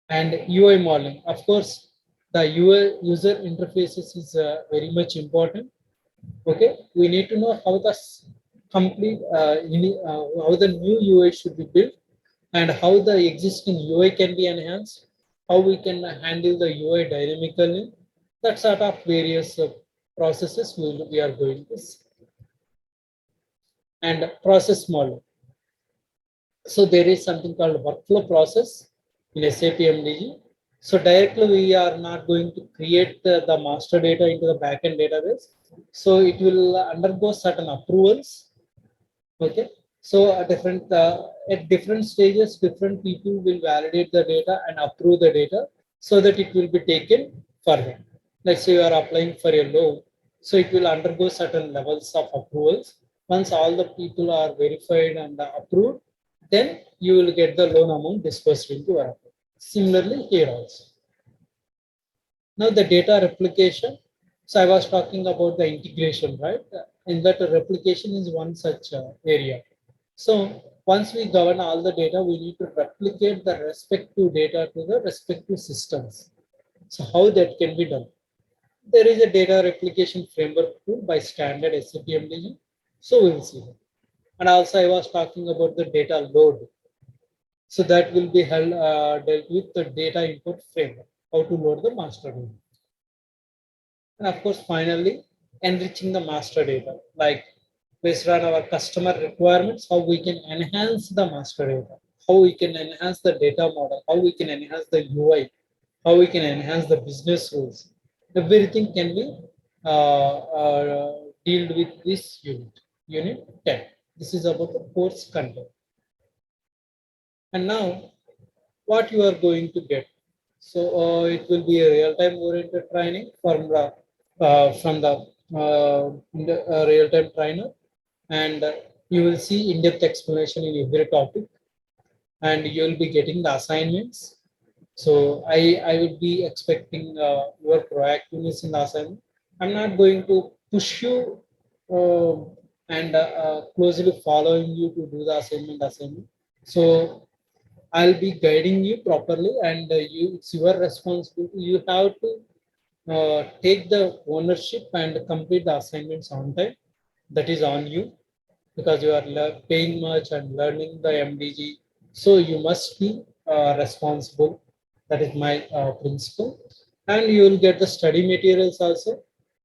And UI modeling. Of course, the UI user interfaces is very much important. Okay, we need to know how the complete how the new UI should be built and how the existing UI can be enhanced, how we can handle the UI dynamically. That sort of various processes we are going to see. And process model. So there is something called workflow process in SAP MDG. So directly we are not going to create the master data into the backend database. So it will undergo certain approvals. Okay. So at different stages, different people will validate the data and approve the data so that it will be taken further. Let's say you are applying for a loan. So it will undergo certain levels of approvals. Once all the people are verified and approved, then you will get the loan amount disbursed into your account. Similarly, here also. Now the data replication. So I was talking about the integration, right? In that replication is one such area. So once we govern all the data, we need to replicate the respective data to the respective systems. So how that can be done? There is a data replication framework tool by standard SAP MDG. So we will see that. And also I was talking about the data load. So that will be dealt with the data input framework, how to load the master data. And of course, finally, enriching the master data, like based on our customer requirements, how we can enhance the master data, how we can enhance the data model, how we can enhance the UI, how we can enhance the business rules. Everything can be dealt with this unit 10. This is about the course content. And now, what you are going to get. So it will be a real-time oriented training from the real-time trainer, and you will see in-depth explanation in every topic, and you will be getting the assignments. So I would be expecting your proactiveness in the assignment. I'm not going to push you uh, and closely following you to do the assignment. So I'll be guiding you properly, and it's your responsibility. You have to take the ownership and complete the assignments on time. That is on you, because you are paying much and learning the MDG. So you must be responsible. That is my principle. And you will get the study materials also.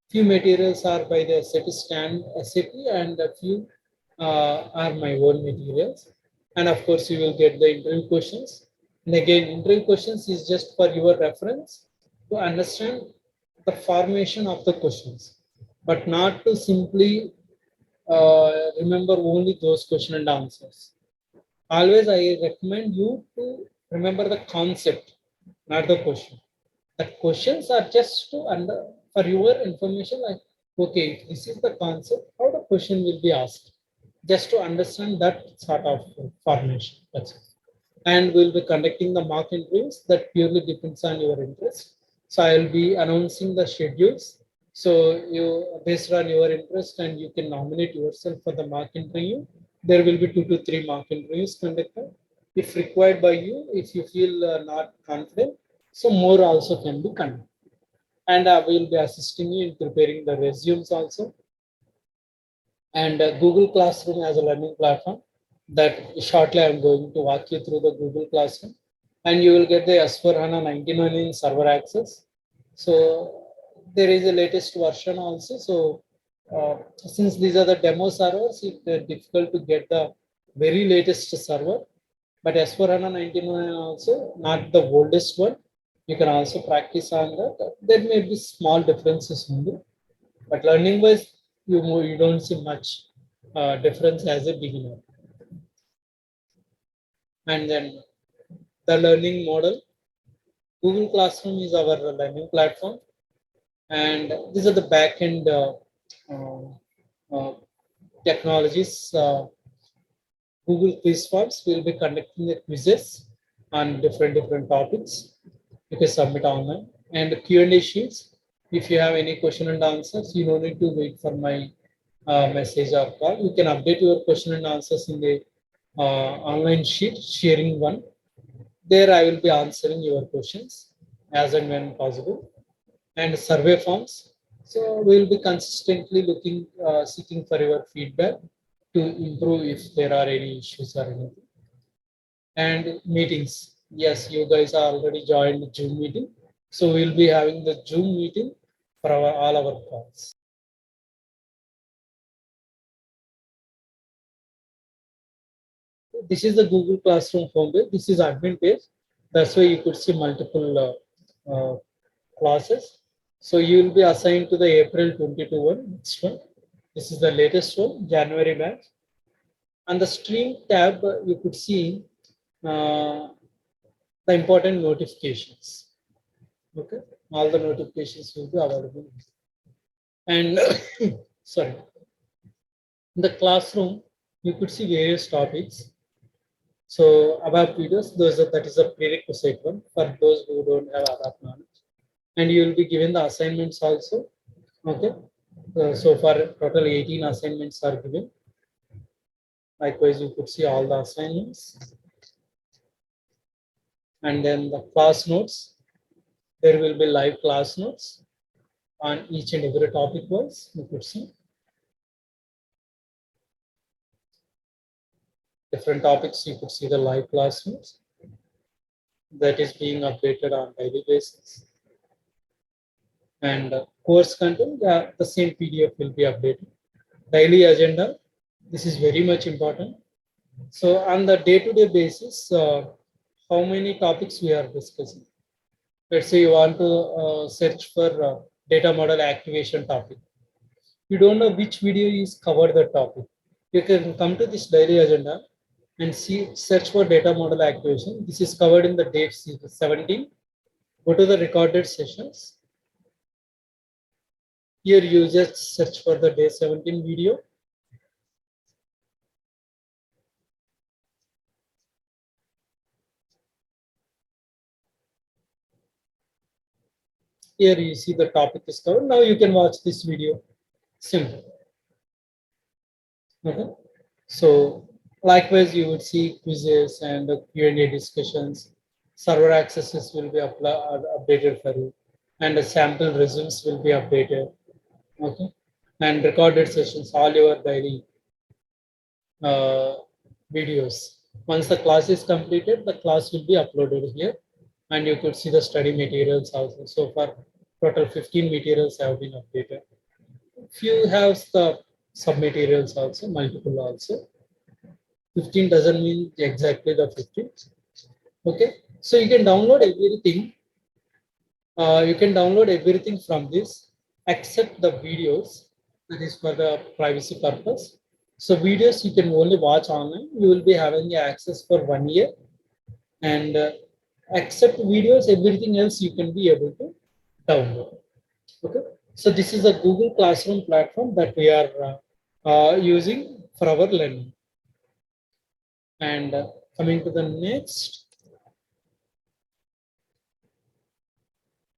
Few materials are by the SAP, and a few are my own materials. And of course, you will get the interview questions. And again, interview questions is just for your reference to understand the formation of the questions, but not to simply remember only those question and answers. Always, I recommend you to remember the concept, not the question. The questions are just to for your information. Like, okay, if this is the concept, how the question will be asked, just to understand that sort of formation. That's it. And we'll be conducting the mock interviews. That purely depends on your interest. So I'll be announcing the schedules. So you, based on your interest, and you can nominate yourself for the mock interview. There will be 2 to 3 mock interviews conducted. If required by you, if you feel not confident, so more also can be conducted. And we will be assisting you in preparing the resumes also. And Google Classroom as a learning platform, that shortly I'm going to walk you through the Google Classroom, and you will get the S4HANA 99 in server access. So there is a latest version also. So since these are the demo servers, it's difficult to get the very latest server, but S4HANA 99 also not the oldest one. You can also practice on that. There may be small differences only, but learning wise, you don't see much difference as a beginner. And then the learning model, Google Classroom is our learning platform, and these are the backend uh, uh, technologies. Google quiz forms will be conducting the quizzes on different topics. You can submit online, and the Q&A sheets. If you have any question and answers, you don't need to wait for my message or call. You can update your question and answers in the online sheet, sharing one. There I will be answering your questions as and when possible. And survey forms. So we will be consistently seeking for your feedback to improve if there are any issues or anything. And meetings. Yes, you guys are already joined the Zoom meeting. So we'll be having the Zoom meeting for all our calls. This is the Google Classroom homepage. This is admin page. That's why you could see multiple classes. So you will be assigned to the April 22 one, next one. This is the latest one, January batch. On the stream tab, you could see the important notifications. Okay, all the notifications will be available. And sorry, in the classroom, you could see various topics. So about videos, that is a prerequisite one for those who don't have ABAP knowledge. And you will be given the assignments also. Okay, so far total 18 assignments are given. Likewise, you could see all the assignments. And then the class notes. There will be live class notes on each and every topic wise. You could see different topics. You could see the live class notes that is being updated on daily basis. And course content, the same PDF will be updated. Daily agenda, this is very much important. So on the day-to-day basis, how many topics we are discussing? Let's say you want to search for data model activation topic. You don't know which video is covered the topic. You can come to this daily agenda and search for data model activation. This is covered in the day 17. Go to the recorded sessions. Here you just search for the day 17 video. Here you see the topic is covered. Now you can watch this video. Simple. Okay. So likewise, you would see quizzes and Q&A discussions. Server accesses will be updated for you, and the sample resumes will be updated. Okay, and recorded sessions, all your daily videos. Once the class is completed, the class will be uploaded here, and you could see the study materials also. So far, total 15 materials have been updated. Few have the sub materials also, multiple also. 15 doesn't mean exactly the 15. Okay, so you can download everything. You can download everything from this except the videos. That is for the privacy purpose. So videos you can only watch online. You will be having access for 1 year, and except videos, everything else you can be able to download. Okay, so this is a Google Classroom platform that we are using for our learning. And coming to the next.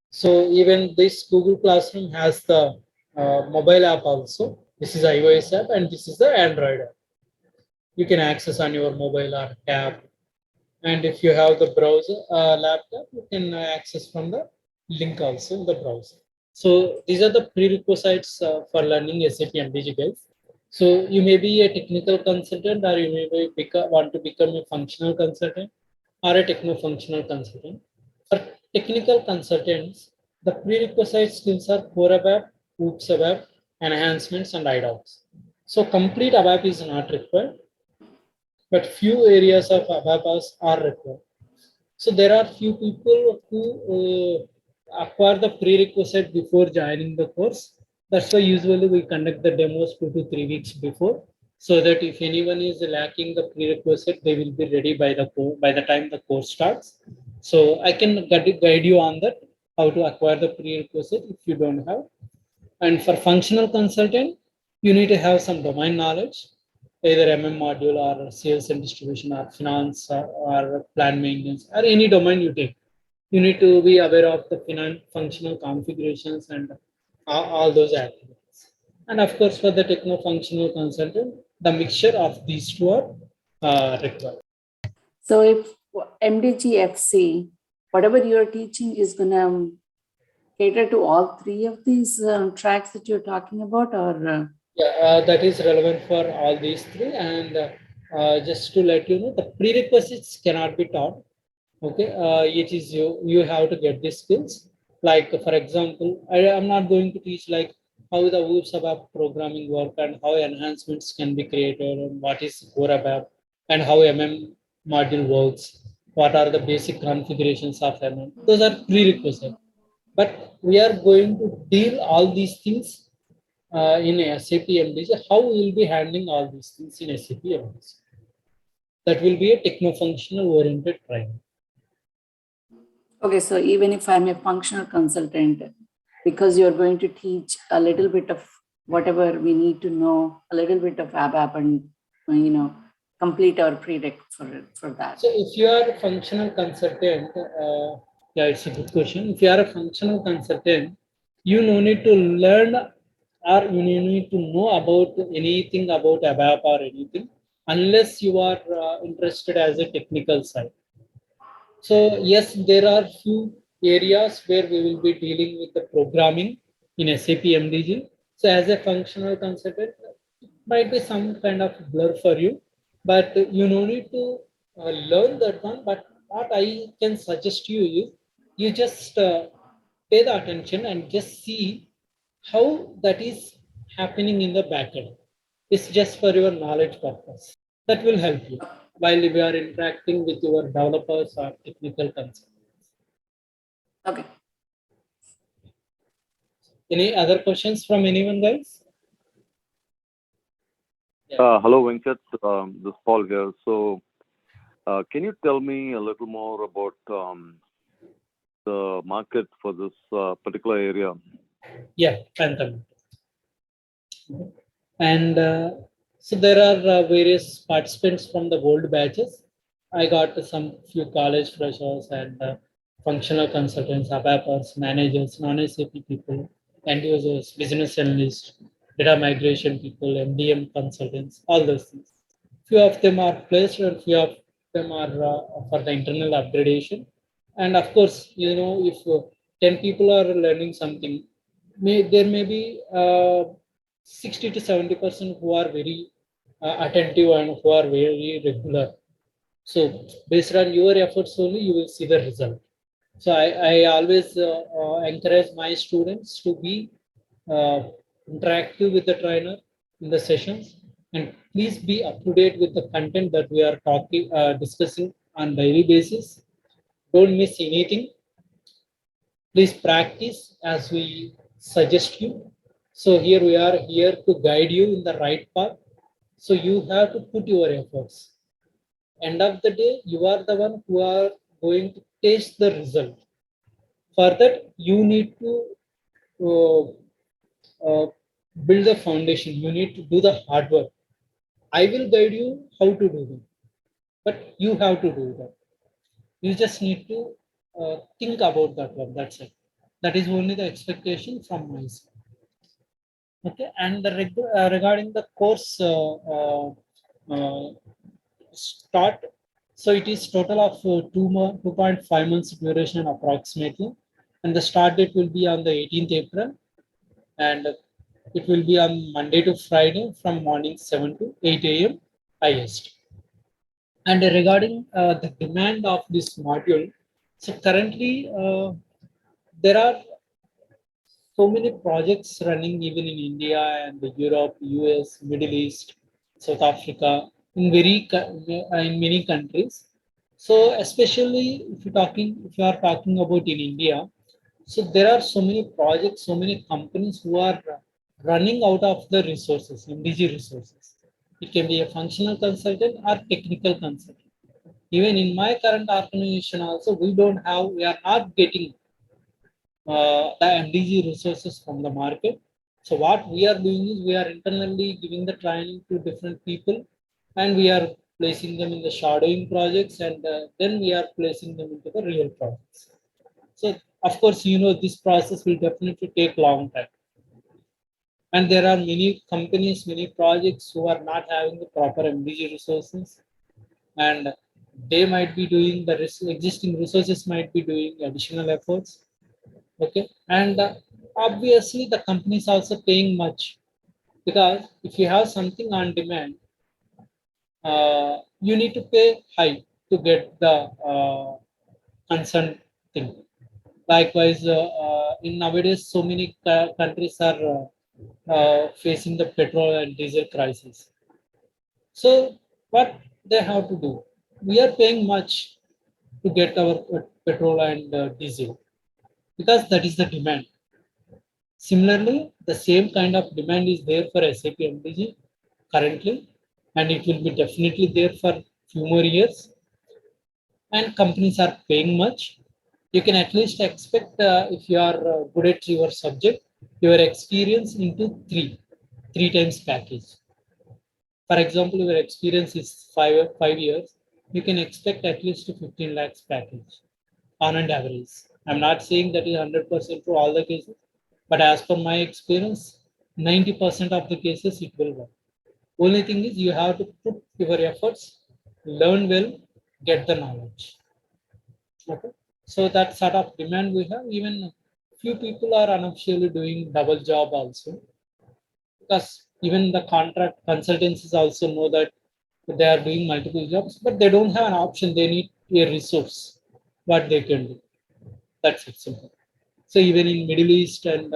So even this Google Classroom has the mobile app also. This is iOS app and this is the Android app. You can access on your mobile or tab. And if you have the browser laptop, you can access from the link also in the browser. So these are the prerequisites for learning SAP MDG, guys. So you may be a technical consultant, or you may want to become a functional consultant or a techno-functional consultant. For technical consultants, the prerequisite skills are core ABAP, OOPS ABAP, enhancements, and IDOCs. So complete ABAP is not required, but few areas of ABAP are required. So there are few people who acquire the prerequisite before joining the course. That's why usually we conduct the demos 2 to 3 weeks before, so that if anyone is lacking the prerequisite, they will be ready by the time the course starts. So I can guide you on that, how to acquire the prerequisite if you don't have. And for functional consultant, you need to have some domain knowledge, either module or sales and distribution or finance or plan maintenance or any domain you take. You need to be aware of the functional configurations and all those activities. And of course, for the techno-functional consultant, the mixture of these two are required. So if MDGFC, whatever you're teaching is going to cater to all three of these tracks that you're talking about, or? Yeah, that is relevant for all these three. And just to let you know, the prerequisites cannot be taught. Okay, it is you have to get these skills. Like for example, I am not going to teach like how the OOPS ABAP programming work and how enhancements can be created and what is core ABAP and how module works. What are the basic configurations of Those are prerequisites. But we are going to deal all these things in SAP MDG. How we will be handling all these things in SAP MDG? That will be a techno-functional oriented training. Okay, so even if I'm a functional consultant, because you're going to teach a little bit of whatever we need to know, a little bit of ABAP, and complete our prereq for that. So if you are a functional consultant, yeah, it's a good question. If you are a functional consultant, you no need to learn or you need to know about anything about ABAP or anything unless you are interested as a technical side. So yes, there are few areas where we will be dealing with the programming in SAP MDG. So as a functional consultant, it might be some kind of blur for you, but you no need to learn that one. But what I can suggest you is you just pay the attention and just see how that is happening in the backend. It's just for your knowledge purpose. That will help you while we are interacting with your developers or technical consultants. Okay. Any other questions from anyone, guys? Hello, Venkat. This is Paul here. So, can you tell me a little more about the market for this particular area? Yeah, I'm coming. And so there are various participants from the old batches. I got some few college freshers and functional consultants, ABAPers, managers, non-SAP people, end users, business analysts, data migration people, MDM consultants, all those things. Few of them are placed and few of them are for the internal upgradation. And of course, if 10 people are learning something, there may be 60 to 70% who are very attentive and who are very regular. So based on your efforts only, you will see the result. So I always encourage my students to be uh, interactive with the trainer in the sessions, and please be up to date with the content that we are discussing on daily basis. Don't miss anything. Please practice as we suggest you. So here we are here to guide you in the right path. So you have to put your efforts. End of the day, you are the one who are going to taste the result. For that, you need to uh, build the foundation. You need to do the hard work. I will guide you how to do it, but you have to do that. You just need to think about that one. That's it. That is only the expectation from my side. Okay, and regarding the course start, so it is total of 2.5 months duration approximately, and the start date will be on the 18th April, and it will be on Monday to Friday from morning 7 to 8 a.m. IST. And regarding the demand of this module, so currently there are so many projects running even in India and Europe, US, Middle East, South Africa, in many countries. So especially if you are talking about in India, so there are so many projects, so many companies who are running out of the resources, MDG resources. It can be a functional consultant or technical consultant. Even in my current organization also, we are not getting the MDG resources from the market. So what we are doing is we are internally giving the training to different people, and we are placing them in the shadowing projects, and then we are placing them into the real projects. So of course, this process will definitely take long time. And there are many companies, many projects who are not having the proper MDG resources, and they might be doing existing resources might be doing additional efforts. Okay, and obviously the company is also paying much, because if you have something on demand, you need to pay high to get the concerned thing. Likewise, in nowadays, so many countries are facing the petrol and diesel crisis. So what they have to do? We are paying much to get our petrol and diesel, because that is the demand. Similarly, the same kind of demand is there for SAP MDG currently, and it will be definitely there for few more years. And companies are paying much. You can at least expect, if you are good at your subject, your experience into three times package. For example, your experience is five years, you can expect at least 15 lakhs package on an average. I'm not saying that is 100% for all the cases, but as per my experience, 90% of the cases it will work. Only thing is you have to put your efforts, learn well, get the knowledge. Okay. So that sort of demand we have. Even few people are unofficially doing double job also, because even the contract consultancies also know that they are doing multiple jobs, but they don't have an option. They need a resource, what they can do. That's it, simple. So even in Middle East and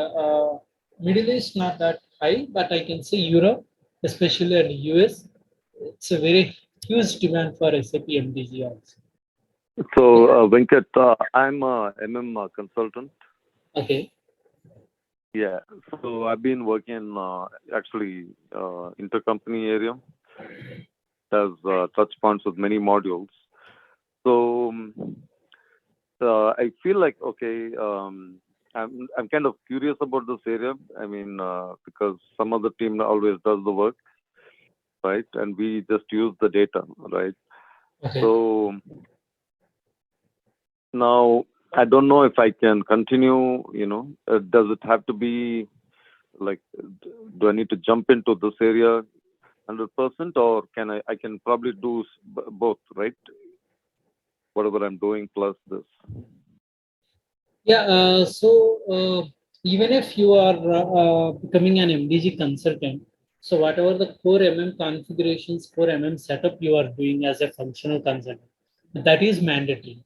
Middle East not that high, but I can say Europe, especially and US, it's a very huge demand for SAP MDG also. So, Venkat, I'm a consultant. Okay. Yeah. So I've been working in actually intercompany area. Has touch points with many modules. So I feel like, okay, I'm kind of curious about this area. I mean, because some of the team always does the work, right? And we just use the data, right? Okay. So now I don't know if I can continue, does it have to be like, do I need to jump into this area 100%, or I can probably do both, right? Whatever I'm doing plus this. Yeah, even if you are becoming an MDG consultant, so whatever the core configurations, core setup you are doing as a functional consultant, that is mandatory.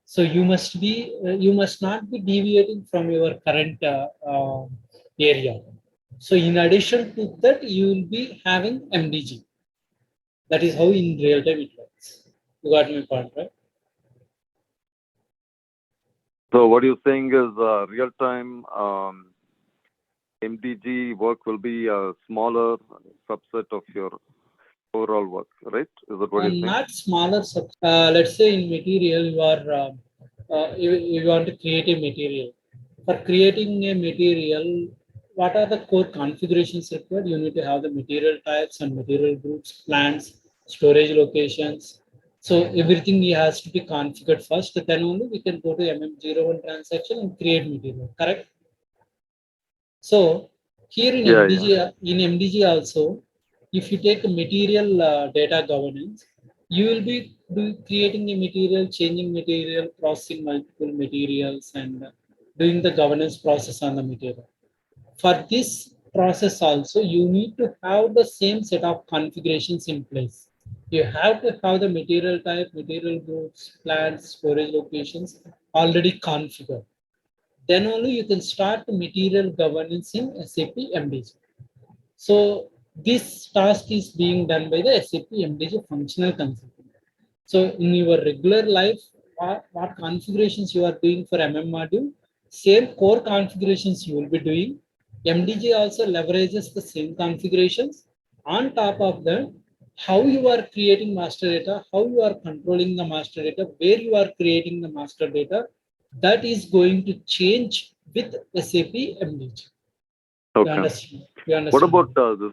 So you must not be deviating from your current area. So in addition to that, you will be having MDG. That is how in real time it works. You got my point, right? So what you're saying is real time MDG work will be a smaller subset of your overall work, right? Is that what you're saying? Not smaller. Let's say in material, you want to create a material. For creating a material, what are the core configurations required? You need to have the material types and material groups, plans, storage locations. So everything has to be configured first. Then only we can go to MM01 transaction and create material. Correct? So here in MDG also, if you take a material data governance, you will be creating a material, changing material, processing multiple materials, and doing the governance process on the material. For this process also, you need to have the same set of configurations in place. You have to have the material type, material groups, plans, storage locations already configured. Then only you can start the material governance in SAP MDG. So this task is being done by the SAP MDG functional consultant. So in your regular life, what configurations you are doing for module, same core configurations you will be doing. MDG also leverages the same configurations. On top of that, how you are creating master data, how you are controlling the master data, where you are creating the master data, that is going to change with SAP MDG. Okay. You understand? What about this?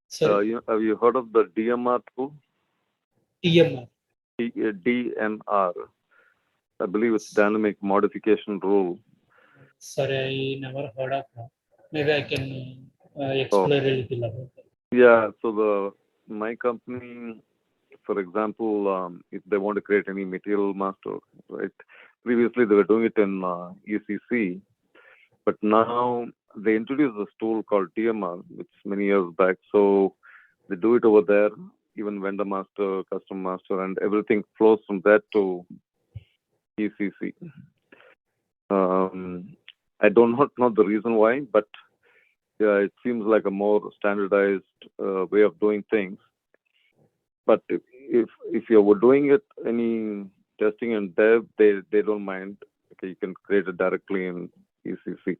Sorry? Have you heard of the DMR tool? DMR. DMR. I believe it's dynamic modification rule. Sorry, I never heard of that. Maybe I can explore a little about that. Yeah, so my company, for example, if they want to create any material master, right? Previously, they were doing it in ECC, but now they introduced this tool called DMR, which many years back. So they do it over there, even vendor master, custom master, and everything flows from that to ECC. I don't know the reason why, but yeah, it seems like a more standardized way of doing things. But if you were doing it any testing and dev, they don't mind. Okay, you can create it directly in ECC.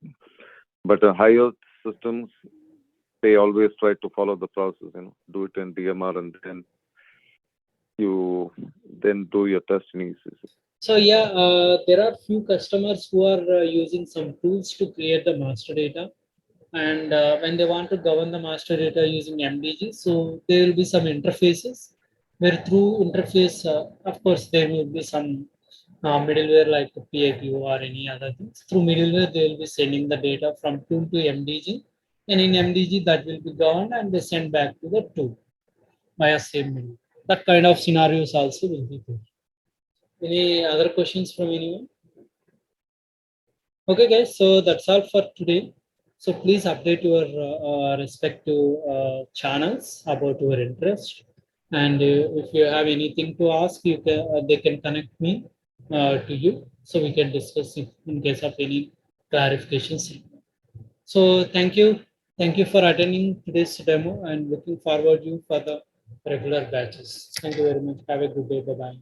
But higher systems, they always try to follow the process. Do it in DMR and then you do your test in ECC. So yeah, there are few customers who are using some tools to create the master data. And when they want to govern the master data using MDG, so there will be some interfaces where through interface, of course, there will be some middleware like PIPO or any other things. Through middleware, they will be sending the data from tool to MDG. And in MDG, that will be governed and they send back to the tool via same middle. That kind of scenarios also will be there. Any other questions from anyone? Okay, guys, so that's all for today. So please update your respective channels about your interest. And if you have anything to ask, they can connect me to you so we can discuss in case of any clarifications. So thank you. Thank you for attending today's demo and looking forward to you for the regular batches. Thank you very much. Have a good day. Bye-bye.